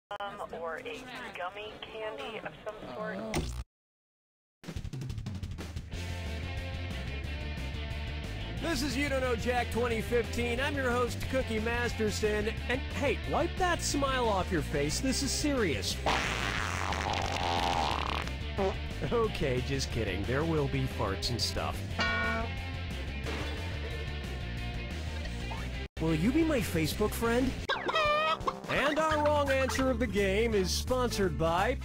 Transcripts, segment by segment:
or a gummy candy of some sort. This is Ydkj 2015. I'm your host, Cookie Masterson. And hey, wipe that smile off your face. This is serious. Okay, just kidding. There will be farts and stuff. Will you be my Facebook friend? And our wrong answer of the game is sponsored by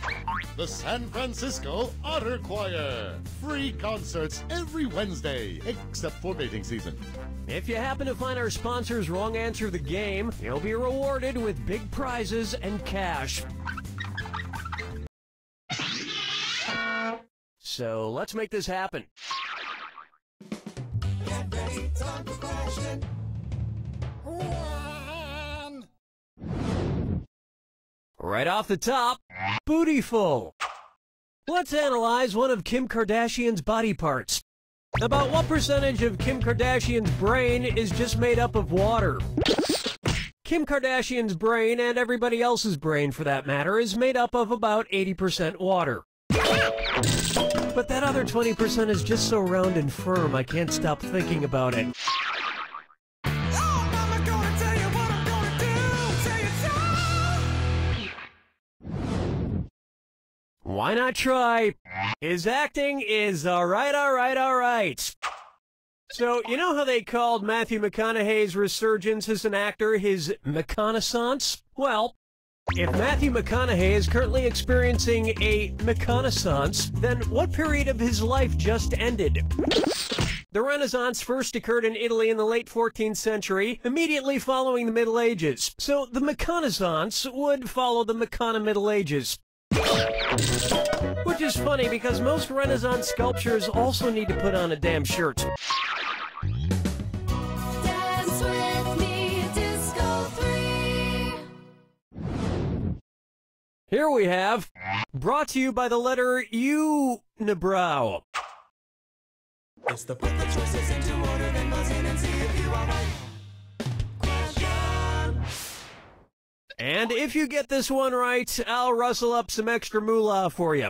the San Francisco Otter Choir. Free concerts every Wednesday, except for mating season. If you happen to find our sponsor's wrong answer of the game, you'll be rewarded with big prizes and cash. So let's make this happen. Get ready, time for question. Right off the top, bootyful. Let's analyze one of Kim Kardashian's body parts. About what percentage of Kim Kardashian's brain is just made up of water? Kim Kardashian's brain, and everybody else's brain for that matter, is made up of about 80% water. But that other 20% is just so round and firm, I can't stop thinking about it. Why not try? His acting is alright. So, you know how they called Matthew McConaughey's resurgence as an actor his McConaissance? Well, if Matthew McConaughey is currently experiencing a McConaissance, then what period of his life just ended? The Renaissance first occurred in Italy in the late 14th century, immediately following the Middle Ages. So the McConaissance would follow the McCona Middle Ages. Which is funny because most Renaissance sculptures also need to put on a damn shirt. Dance with me, Disco 3. Here we have, brought to you by the letter U-nibrow. It's the put the choices into order, then buzz in and see if you are right. Question. And if you get this one right, I'll rustle up some extra moolah for you.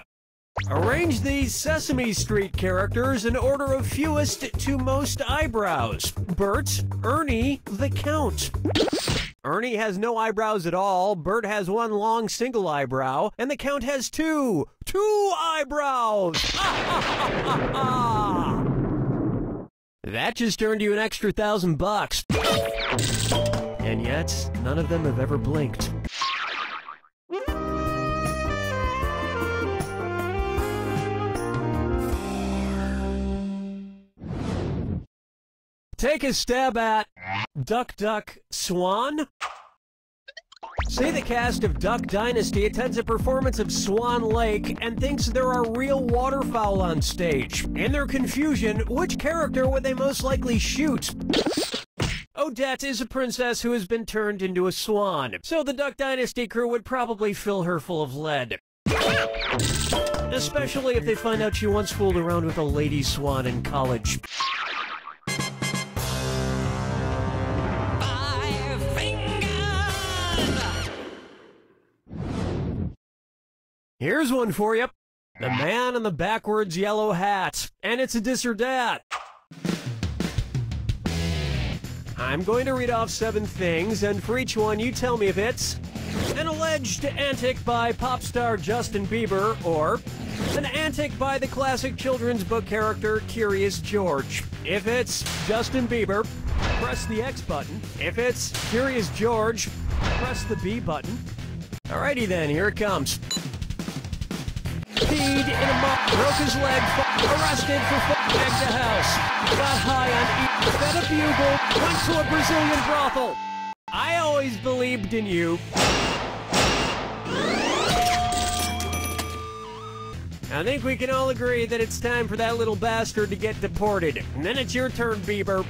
Arrange these Sesame Street characters in order of fewest to most eyebrows. Bert, Ernie, the Count. Ernie has no eyebrows at all, Bert has one long single eyebrow, and the Count has two eyebrows! That just earned you an extra $1,000. And yet, none of them have ever blinked. Take a stab at Duck, Duck, Swan. Say the cast of Duck Dynasty attends a performance of Swan Lake and thinks there are real waterfowl on stage. In their confusion, which character would they most likely shoot? Odette is a princess who has been turned into a swan, so the Duck Dynasty crew would probably fill her full of lead. Especially if they find out she once fooled around with a lady swan in college. Here's one for you. The man in the backwards yellow hat. And it's a dis or dat. I'm going to read off 7 things, and for each one you tell me if it's an alleged antic by pop star Justin Bieber, or an antic by the classic children's book character Curious George. If it's Justin Bieber, press the X button. If it's Curious George, press the B button. Alrighty then, here it comes. Peed in a mop, broke his leg, arrested for egged a house, got high on fed a bugle, went to a Brazilian brothel. I always believed in you. I think we can all agree that it's time for that little bastard to get deported. And then it's your turn, Bieber.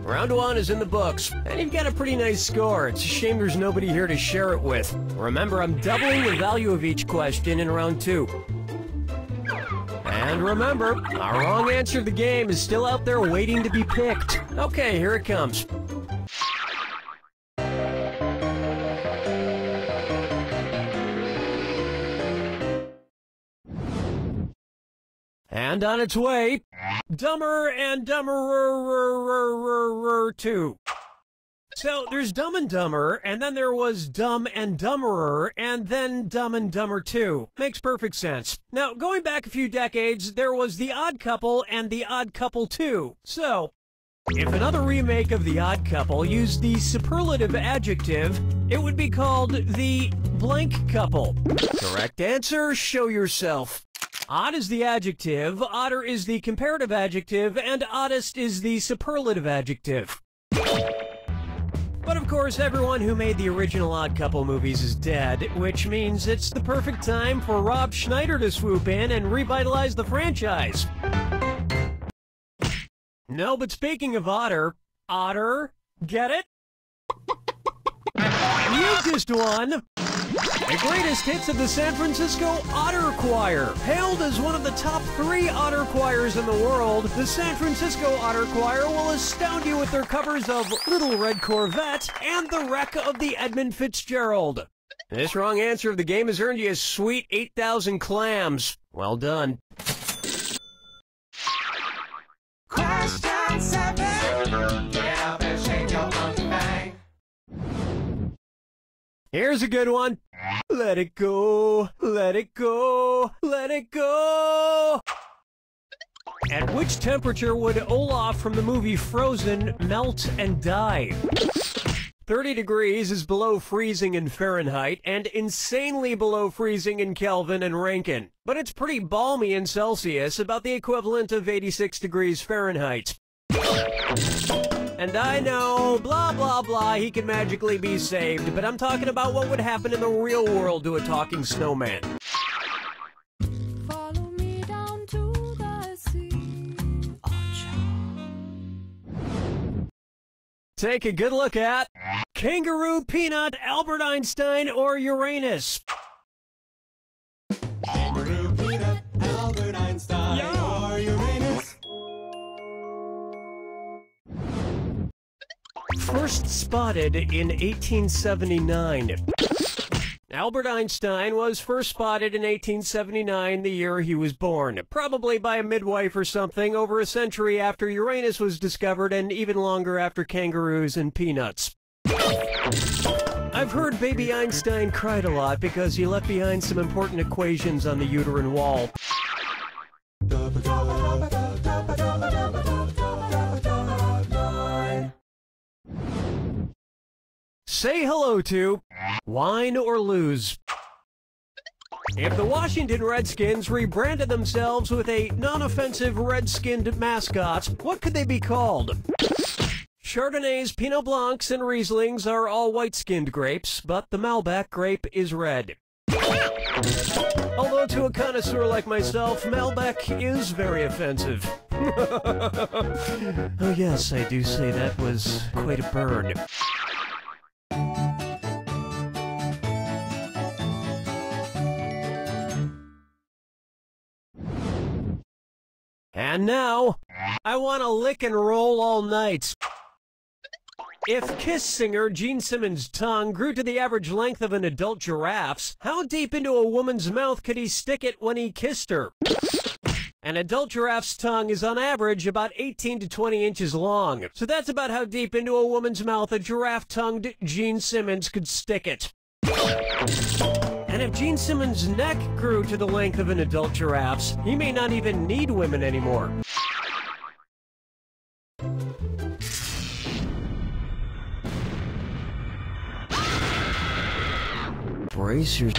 Round 1 is in the books, and you've got a pretty nice score. It's a shame there's nobody here to share it with. Remember, I'm doubling the value of each question in round 2. And remember, our wrong answer of the game is still out there waiting to be picked. Okay, here it comes. And on its way, Dumber and Dumberer 2. So there's Dumb and Dumber, and then there was Dumb and Dumberer, and then Dumb and Dumber 2. Makes perfect sense. Now, going back a few decades, there was The Odd Couple and The Odd Couple 2. So, if another remake of The Odd Couple used the superlative adjective, it would be called The Blank Couple. Correct answer, show yourself. Odd is the adjective, odder is the comparative adjective, and oddest is the superlative adjective. But of course, everyone who made the original Odd Couple movies is dead, which means it's the perfect time for Rob Schneider to swoop in and revitalize the franchise. No, but speaking of otter, get it? You just won! The greatest hits of the San Francisco Otter Choir. Hailed as one of the top 3 otter choirs in the world, the San Francisco Otter Choir will astound you with their covers of Little Red Corvette and The Wreck of the Edmund Fitzgerald. This wrong answer of the game has earned you a sweet 8,000 clams. Well done. Question 7. Get up and shake your monkey bang. Here's a good one. Let it go, let it go, let it go. At which temperature would Olaf from the movie Frozen melt and die? 30 degrees is below freezing in Fahrenheit and insanely below freezing in Kelvin and Rankine. But it's pretty balmy in Celsius, about the equivalent of 86 degrees Fahrenheit. And I know, blah, blah, blah, he can magically be saved, but I'm talking about what would happen in the real world to a talking snowman. Follow me down to the sea. Take a good look at Kangaroo, Peanut, Albert Einstein, or Uranus. Kangaroo, Peanut, Albert Einstein, or Uranus. First spotted in 1879. Albert Einstein was first spotted in 1879, the year he was born, probably by a midwife or something, over a century after Uranus was discovered and even longer after kangaroos and peanuts. I've heard baby Einstein cried a lot because he left behind some important equations on the uterine wall. Say hello to Wine or Lose. If the Washington Redskins rebranded themselves with a non-offensive red-skinned mascot, what could they be called? Chardonnays, Pinot Blancs, and Rieslings are all white-skinned grapes, but the Malbec grape is red. Although to a connoisseur like myself, Malbec is very offensive. Oh yes, I do say that was quite a burn. And now, I want to lick and roll all night. If Kiss singer Gene Simmons' tongue grew to the average length of an adult giraffe's, how deep into a woman's mouth could he stick it when he kissed her? An adult giraffe's tongue is on average about 18 to 20 inches long, so that's about how deep into a woman's mouth a giraffe-tongued Gene Simmons could stick it. And if Gene Simmons' neck grew to the length of an adult giraffe's, he may not even need women anymore. Brace your...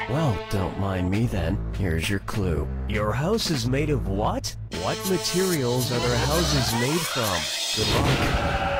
Well, don't mind me then. Here's your clue. Your house is made of what? What materials are their houses made from? Good luck.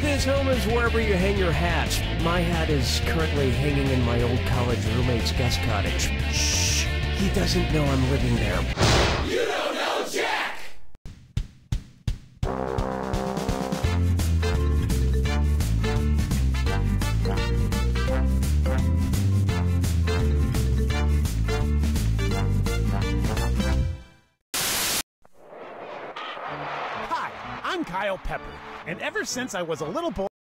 this home is wherever you hang your hats. My hat is currently hanging in my old college roommate's guest cottage. Shh, he doesn't know I'm living there. You don't know Jack! Hi, I'm Kyle Pepper, and ever since I was a little boy,